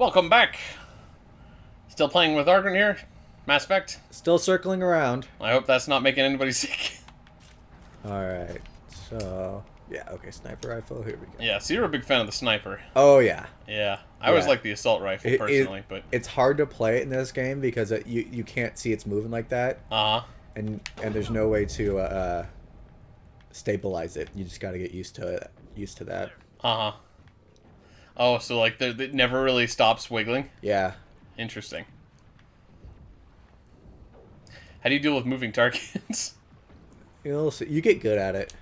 Welcome back. Still playing with Argon here? Mass Effect? Still circling around. I hope that's not making anybody sick. Alright, so... Yeah, okay, sniper rifle, here we go. Yeah, so you're a big fan of the sniper. Oh, yeah. Yeah. I always Yeah. like the assault rifle, personally, but... It's hard to play it in this game because you can't see it's moving like that. Uh-huh. And there's no way to stabilize it. You just gotta get used to it. Used to that. Uh-huh. Oh, so, like, it never really stops wiggling? Yeah. Interesting. How do you deal with moving targets? You'll see. You get good at it.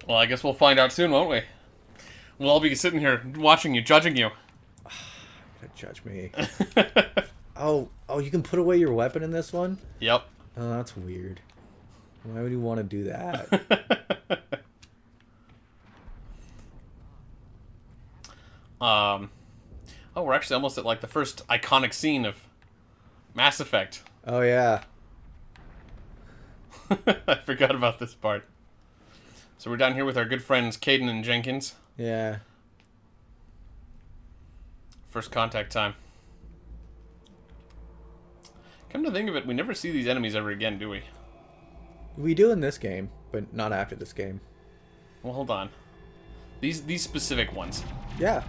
Well, I guess we'll find out soon, won't we? We'll all be sitting here watching you, judging you. Don't judge me. Oh, you can put away your weapon in this one? Yep. Oh, that's weird. Why would you want to do that? Oh, we're actually almost at, like, the first iconic scene of Mass Effect. Oh, yeah. I forgot about this part. So we're down here with our good friends Caden and Jenkins. Yeah. First contact time. Come to think of it, we never see these enemies ever again, do we? We do in this game, but not after this game. Well, hold on. These specific ones. Yeah.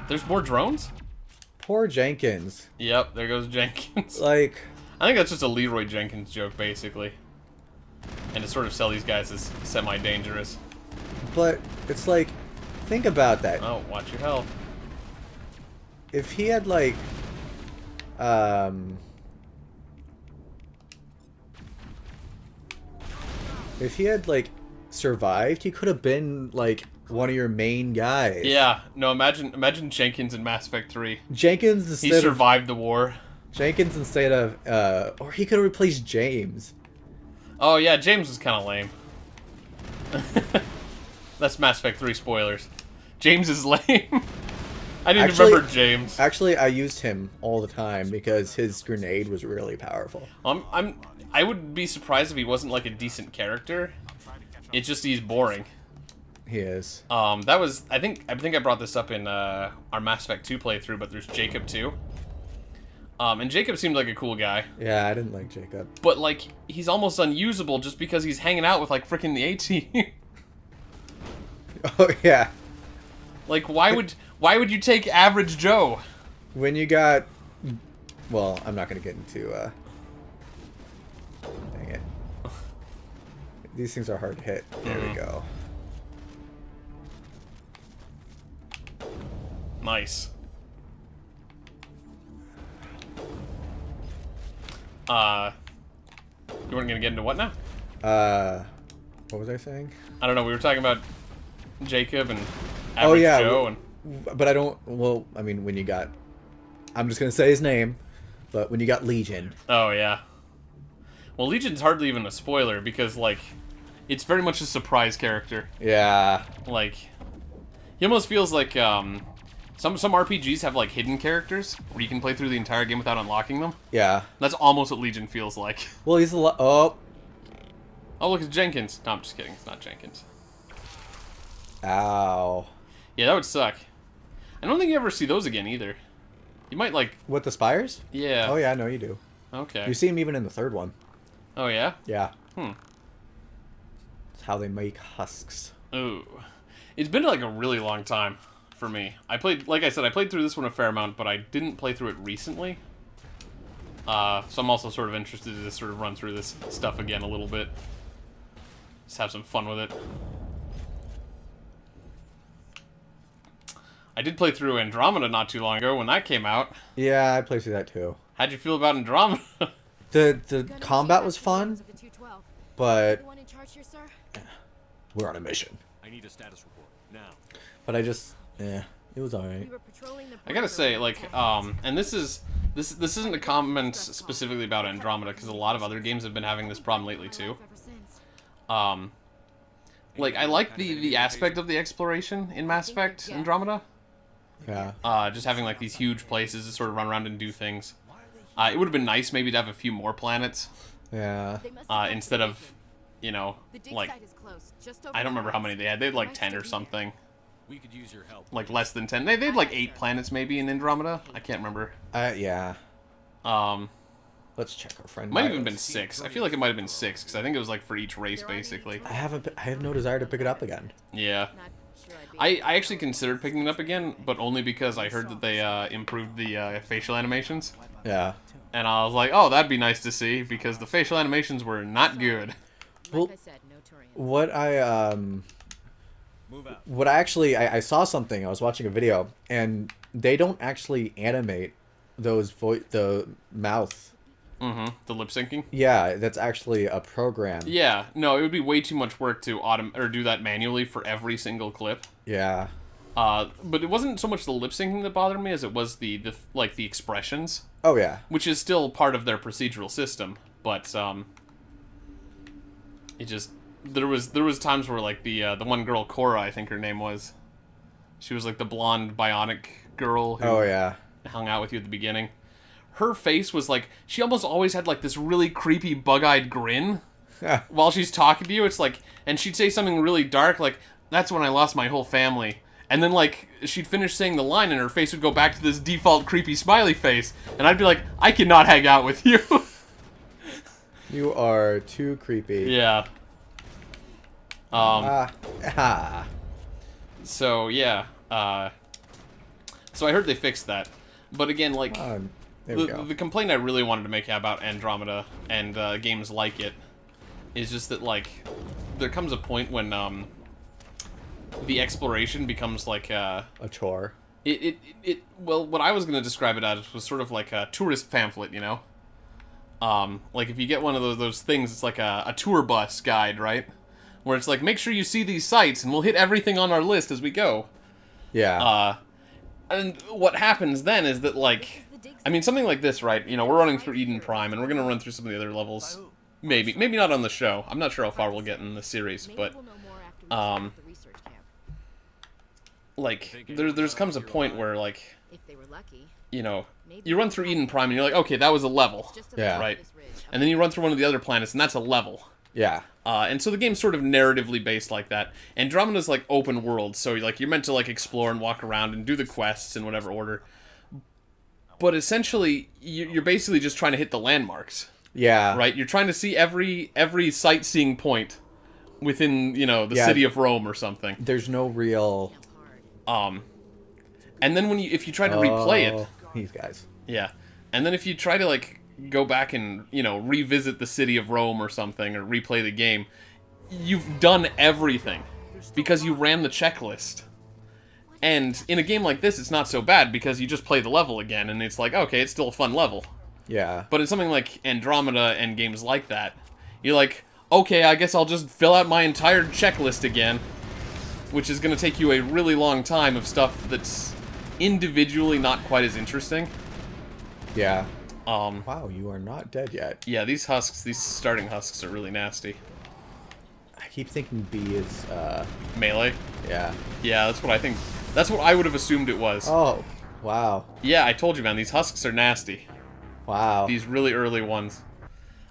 There's more drones? Poor Jenkins. Yep, there goes Jenkins. Like... I think that's just a Leroy Jenkins joke, basically. And to sort of sell these guys as semi-dangerous. But it's like, think about that. Oh, watch your health. If he had like, survived, he could have been like one of your main guys. Yeah, no, imagine Jenkins in Mass Effect 3. Jenkins He instead survived the war. Jenkins instead of, or he could have replaced James. Oh yeah, James was kind of lame. That's Mass Effect 3 spoilers. James is lame. I didn't Actually- remember James. Actually, I used him all the time because his grenade was really powerful. I would be surprised if he wasn't like a decent character. It's just he's boring. He is. That was I think I brought this up in our Mass Effect 2 playthrough, but there's Jacob too. And Jacob seemed like a cool guy. Yeah, I didn't like Jacob. But like he's almost unusable just because he's hanging out with like freaking the A-Team. Oh yeah. Like why would you take average Joe? When you got... Well, I'm not going to get into... Dang it. These things are hard to hit. There we go. Nice. You weren't gonna get into what now? What was I saying? I don't know. We were talking about Jacob and average Oh, yeah. Joe and... But I don't... Well, I mean, when you got... I'm just going to say his name. But when you got Legion... Oh, yeah. Well, Legion's hardly even a spoiler because, like, it's very much a surprise character. Yeah. Like, he almost feels like, some RPGs have, like, hidden characters where you can play through the entire game without unlocking them. Yeah. That's almost what Legion feels like. Well, he's a lot... Oh. Oh, look, it's Jenkins. No, I'm just kidding. It's not Jenkins. Ow. Yeah, that would suck. I don't think you ever see those again, either. You might, like... What, the spires? Yeah. Oh, yeah, no, you do. Okay. You see him even in the third one. Oh, yeah? Yeah. Hmm. It's how they make husks. Ooh. It's been, like, a really long time for me. Like I said, I played through this one a fair amount, but I didn't play through it recently. So I'm also sort of interested to just sort of run through this stuff again a little bit. Just have some fun with it. I did play through Andromeda not too long ago when that came out. Yeah, I played through that too. How'd you feel about Andromeda? The combat was fun, but Anyone in charge here, sir? we're on a mission. I need a status report now. But I just... Yeah, it was alright. We were patrolling the I gotta perimeter say, when like, attacked. and this isn't a comment specifically about Andromeda, because a lot of other games have been having this problem lately too. Ever since. Like, I like the aspect of the exploration in Mass Effect Andromeda. Yeah. Just having, like, these huge places to sort of run around and do things. It would have been nice maybe to have a few more planets, Yeah. They must have instead of, you know, The dig like, site is close, just over I don't the remember how house. many they had. They had, like, Might 10 still or be something. We could use your help. like less than 10. They had like 8 planets maybe in Andromeda. I can't remember. Yeah. Um, Let's check our friend. might have even been Miles. 6. I feel like it might have been 6 because I think it was like for each race basically. I have no desire to pick it up again. Yeah. Not sure I'd be I actually considered picking it up again, but only because I heard that they improved the facial animations. Yeah. And I was like, oh, that'd be nice to see, because the facial animations were not good. like Well, I said, no Turian. What I Move out. what I actually I saw something. I was watching a video, and they don't actually animate those the mouth. Mm-hmm. The lip syncing. Yeah, that's actually a program. Yeah, no, it would be way too much work to do that manually for every single clip. Yeah. But it wasn't so much the lip syncing that bothered me as it was the expressions, Oh yeah. which is still part of their procedural system. But it just there was times where like the one girl, Cora, I think her name was, she was like the blonde bionic girl who Oh yeah. hung out with you at the beginning. Her face was like, she almost always had like this really creepy bug-eyed grin while she's talking to you. It's like, and she'd say something really dark like, that's when I lost my whole family. And then like she'd finish saying the line and her face would go back to this default creepy smiley face, and I'd be like, I cannot hang out with you. You are too creepy. Yeah. Ah. So yeah. So I heard they fixed that, but again, like There we go. the complaint I really wanted to make about Andromeda and games like it is just that like there comes a point when the exploration becomes like A chore. well, what I was going to describe it as was sort of like a tourist pamphlet, you know? Like if you get one of those things, it's like a tour bus guide, right? Where it's like, make sure you see these sites and we'll hit everything on our list as we go. Yeah. And what happens then is that, like, I mean, something like this, right? You know, we're running through Eden Prime, and we're going to run through some of the other levels. Maybe not on the show. I'm not sure how far we'll get in the series, Maybe but we'll know more after we check out the research camp. like, there's comes a point where, like, If they were lucky. you know, you run through Eden Prime, and you're like, okay, that was a level, Just to Yeah. right? this ridge. And then you run through one of the other planets, and that's a level. Yeah. And so the game's sort of narratively based like that. Andromeda's like open world, so like you're meant to like explore and walk around and do the quests in whatever order. But essentially, you're basically just trying to hit the landmarks, Yeah. right? You're trying to see every sightseeing point within, you know, the Yeah. city of Rome or something. There's no real. Hard. And then if you try to replay it, Oh, these guys. yeah, and then if you try to like go back and, you know, revisit the city of Rome or something, or replay the game, you've done everything because you ran the checklist. And in a game like this, it's not so bad because you just play the level again, and it's like, okay, it's still a fun level. Yeah. But in something like Andromeda and games like that, you're like, okay, I guess I'll just fill out my entire checklist again, which is going to take you a really long time of stuff that's individually not quite as interesting. Yeah. Wow, you are not dead yet. Yeah, these starting husks are really nasty. I keep thinking B is. Melee? Yeah. Yeah, that's what I think. That's what I would have assumed it was. Oh. Wow. Yeah, I told you, man, these husks are nasty. Wow. These really early ones.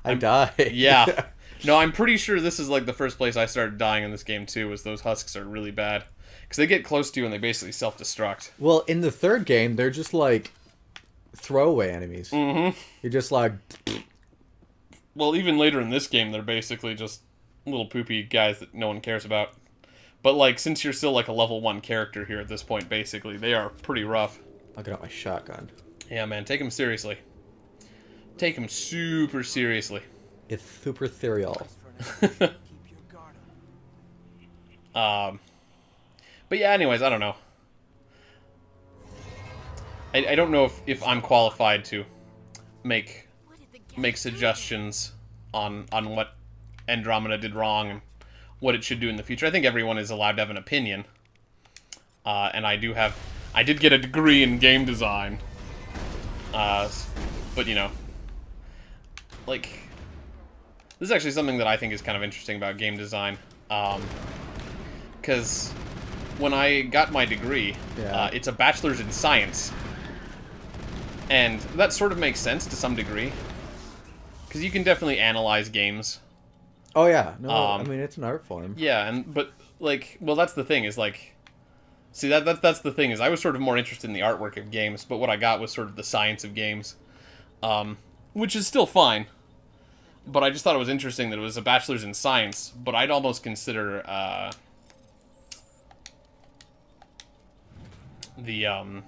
I died. Yeah. No, I'm pretty sure this is like the first place I started dying in this game too, was those husks are really bad. Because they get close to you and they basically self-destruct. Well, in the third game, they're just like throwaway enemies. Mm-hmm. You're just like. Well, even later in this game, they're basically just little poopy guys that no one cares about. But, like, since you're still, like, a level 1 character here at this point, basically, they are pretty rough. I'll get out my shotgun. Yeah, man, take them seriously. Take them super seriously. It's super ethereal. But yeah, anyways, I don't know. I don't know if I'm qualified to make suggestions on what Andromeda did wrong and what it should do in the future. I think everyone is allowed to have an opinion. And I did get a degree in game design. But, you know, like, this is actually something that I think is kind of interesting about game design. Because when I got my degree, Yeah. it's a bachelor's in science. And that sort of makes sense to some degree. Because you can definitely analyze games. Oh yeah, no, I mean it's an art form. Yeah, but, like, well, that's the thing, is, like, See, that's the thing, is I was sort of more interested in the artwork of games, but what I got was sort of the science of games. Which is still fine. But I just thought it was interesting that it was a bachelor's in science, but I'd almost consider, the,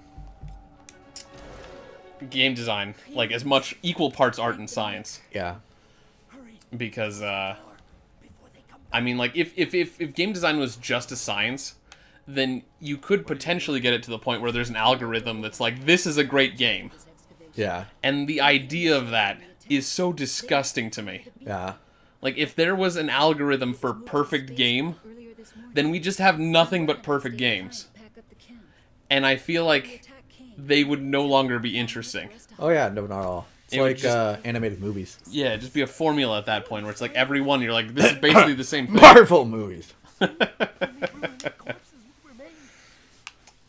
game design, like, as much equal parts art and science. Yeah. Because, I mean, like, if game design was just a science, then you could potentially get it to the point where there's an algorithm that's like, this is a great game. Yeah. And the idea of that is so disgusting to me. Yeah. Like, if there was an algorithm for perfect game, then we just have nothing but perfect games. And I feel like they would no longer be interesting. Oh yeah, no, not at all. It's It would like just- animated movies. Yeah, it'd just be a formula at that point where it's like every one you're like, this is basically the same thing. Marvel movies.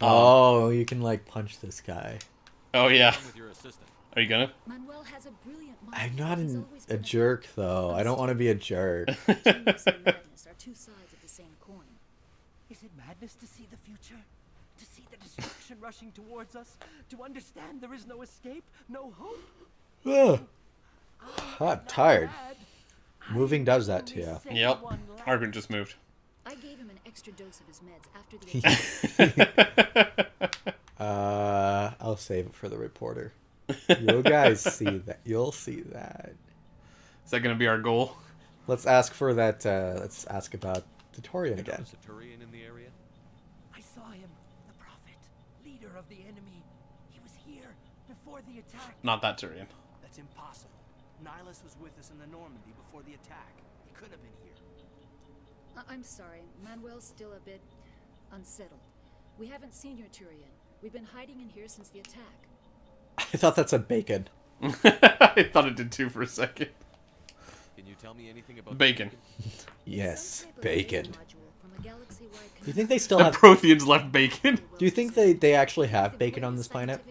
Oh, you can like punch this guy. Oh yeah. With your assistant. Are you gonna? Manuel has a brilliant mind. I'm not He's a always been jerk though. I don't want to be a jerk. Genius and madness are two sides of the same coin. Is it madness to see the future? To see the destruction rushing towards us? To understand there is no escape, no hope? Ugh. I'm tired. Bad. Moving does that to you. Only Yep. say one last Hargren just moved. I gave him an extra dose of his meds after the attack. I'll save it for the reporter. You guys see that? You'll see that. Is that gonna be our goal? Let's ask for that. Let's ask about the Torian again. Centurion in the area? I saw him, the prophet, leader of the enemy. He was here before the attack. Not that Tyrion. That's impossible. Nihilus was with us in the Normandy before the attack. He couldn't have been here. I'm sorry, Manuel's still a bit unsettled. We haven't seen your Turian. We've been hiding in here since the attack. I thought that said bacon. I thought it did too for a second. Can you tell me anything about Bacon. Yes, Some type of bacon. data module from a galaxy-wide Do you think they still The have? Protheans left bacon. Do you think they actually have bacon on this planet?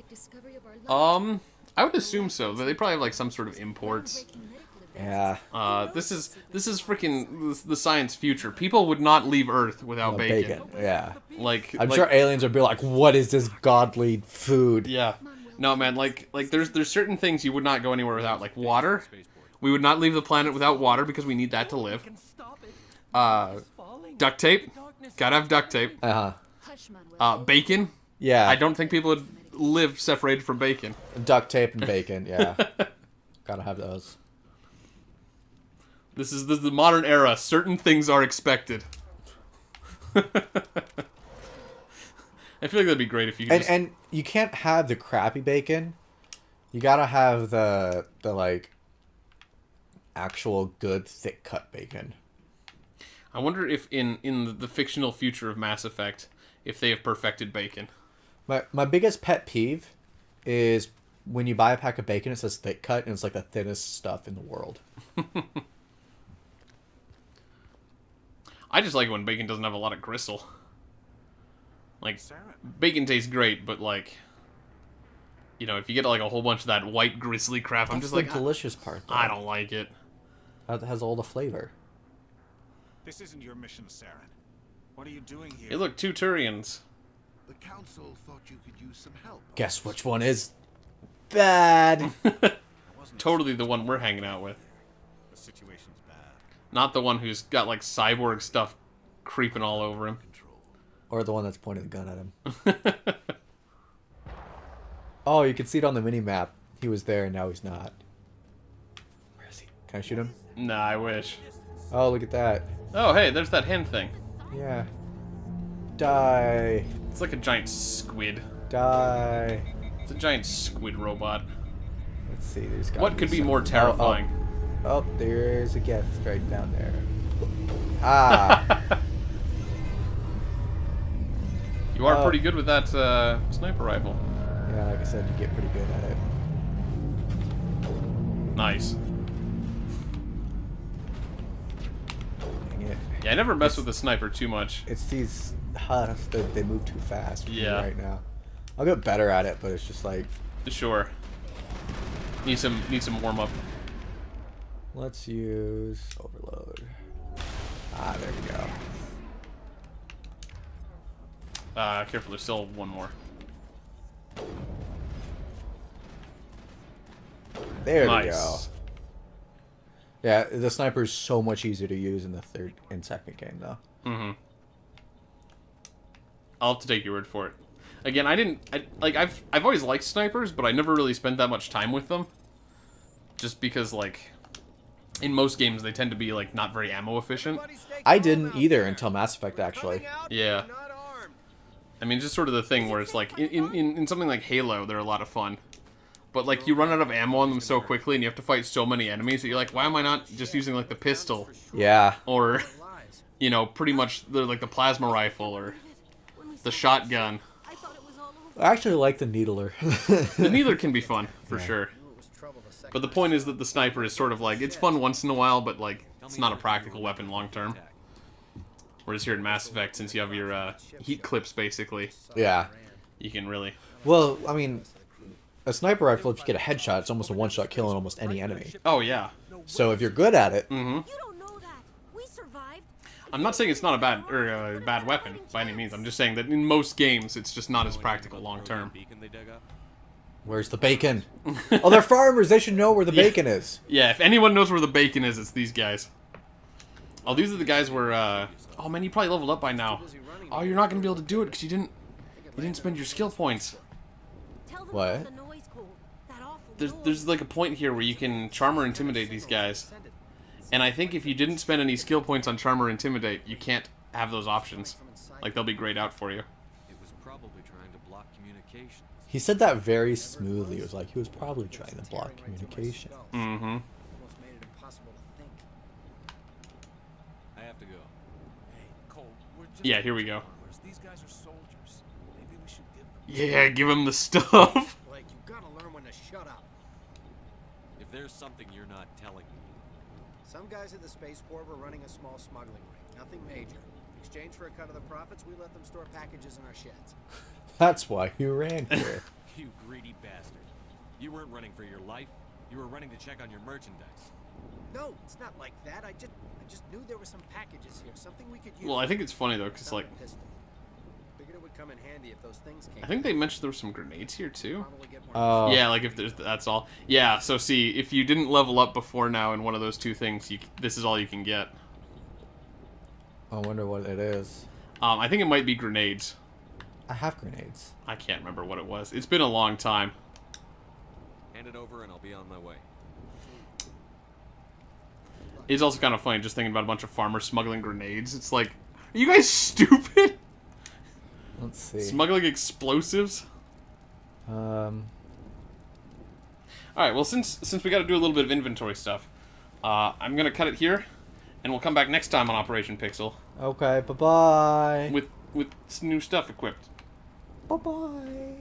I would assume so. They probably have like some sort of imports. Yeah. This is freaking the science future. People would not leave Earth without bacon. Yeah. Like I'm like- sure aliens would be like, "What is this godly food?" Yeah. No, man. Like there's certain things you would not go anywhere without. Like water. We would not leave the planet without water because we need that to live. Can stop it. Falling. Duct tape. Darkness. Gotta have duct tape. Bacon. Yeah. I don't think people would live separated from bacon. Duct tape and bacon. Yeah. Gotta have those. This is the modern era. Certain things are expected. I feel like that'd be great if you could And just... and you can't have the crappy bacon. You gotta have the like actual good thick cut bacon. I wonder if in the fictional future of Mass Effect, if they have perfected bacon. My biggest pet peeve is when you buy a pack of bacon, it says thick cut, and it's like the thinnest stuff in the world. I just like it when bacon doesn't have a lot of gristle. Like, bacon tastes great, but like, you know, if you get like a whole bunch of that white gristly crap, I'm That's just the like, delicious part. Though. I don't like it. That has all the flavor. This isn't your mission, Saren. What are you doing here? Hey, look, two Turians. The council thought you could use some help. Guess which one is bad? Totally the one we're hanging out with. The situation's bad. Not the one who's got like cyborg stuff creeping all over him. Or the one that's pointing the gun at him? Oh, you can see it on the mini map. He was there and now he's not. Where is he? Can I shoot him? Nah, I wish. Oh, look at that. Oh, hey, there's that hen thing. Yeah. Die. It's like a giant squid. Die. It's a giant squid robot. Let's see. There's gotta What could be some- more terrifying? Oh, there's a gift right down there. Ah. You are Oh. pretty good with that sniper rifle. Yeah, like I said, you get pretty good at it. Nice. Dang it. Yeah, I never mess with the sniper too much. It's these huts that they move too fast for me Yeah. right now. I'll get better at it, but it's just like, Sure. Need some warm up. let's use overload. Ah, there we go. Careful, there's still one more. There we Nice. go. Yeah, the sniper is so much easier to use in the third and second game, though. Mm-hmm. I'll have to take your word for it. Again, I've always liked snipers, but I never really spent that much time with them. Just because, like, in most games they tend to be, like, not very ammo efficient. I didn't either until Mass Effect, actually. Yeah. I mean, just sort of the thing where it's like, in something like Halo, they're a lot of fun. But, like, you run out of ammo on them so quickly, and you have to fight so many enemies that you're like, why am I not just using, like, the pistol? Yeah. Or, you know, pretty much, like, the plasma rifle, or the shotgun. I actually like the Needler. The Needler can be fun, for sure. But the point is that the sniper is sort of like, it's fun once in a while, but, like, it's not a practical weapon long term. Whereas here in Mass Effect, since you have your heat clips, basically, Yeah. you can really... Well, I mean, a sniper rifle, if you get a headshot, it's almost a one-shot kill on almost any enemy. Oh, yeah. So if you're good at it, Mm-hmm. You don't know that. We survived. I'm not saying it's not a bad weapon, by any means. I'm just saying that in most games, it's just not as practical long term. Beacon they dug up? where's the bacon? Oh, they're farmers. They should know where the bacon is. Yeah, if anyone knows where the bacon is, it's these guys. Oh, these are the guys where, oh man, you probably leveled up by now. Oh, you're not gonna be able to do it because you didn't spend your skill points. Tell them What? about the noise code. That awful There's noise. like a point here where you can charm or intimidate these guys. And I think if you didn't spend any skill points on charm or intimidate, you can't have those options. Like, they'll be grayed out for you. It was probably trying to block communication. He said that very smoothly. It was like he was probably trying to block communication. Mm-hmm. Almost made it impossible to think. I have to go. Hey, Cole, we're just Yeah, here we go. farmers. These guys are soldiers. Maybe we should give them. Yeah, give him the stuff. Blake, you gotta learn when to shut up. If there's something you're not telling me, Some guys at the spaceport were running a small smuggling ring. Nothing major. In exchange for a cut of the profits, we let them store packages in our sheds. That's why you ran here. you greedy bastard. You weren't running for your life. You were running to check on your merchandise. No, it's not like that. I just knew there were some packages here. Something we could use. Well, I think it's funny though, because Found like, a pistol. Figured it would come in handy if those things came. I think they mentioned there were some grenades here too. Probably get more Oh. Yeah, like if there's, that's all. Yeah, so see, if you didn't level up before now in one of those two things, this is all you can get. I wonder what it is. I think it might be grenades. I have grenades. I can't remember what it was. It's been a long time. Hand it over and I'll be on my way. It's also kind of funny just thinking about a bunch of farmers smuggling grenades. It's like, are you guys stupid? Let's see. Smuggling explosives? Alright, well, since we got to do a little bit of inventory stuff, I'm going to cut it here, and we'll come back next time on Operation Pixel Okay, bye-bye. with new stuff equipped. Bye-bye.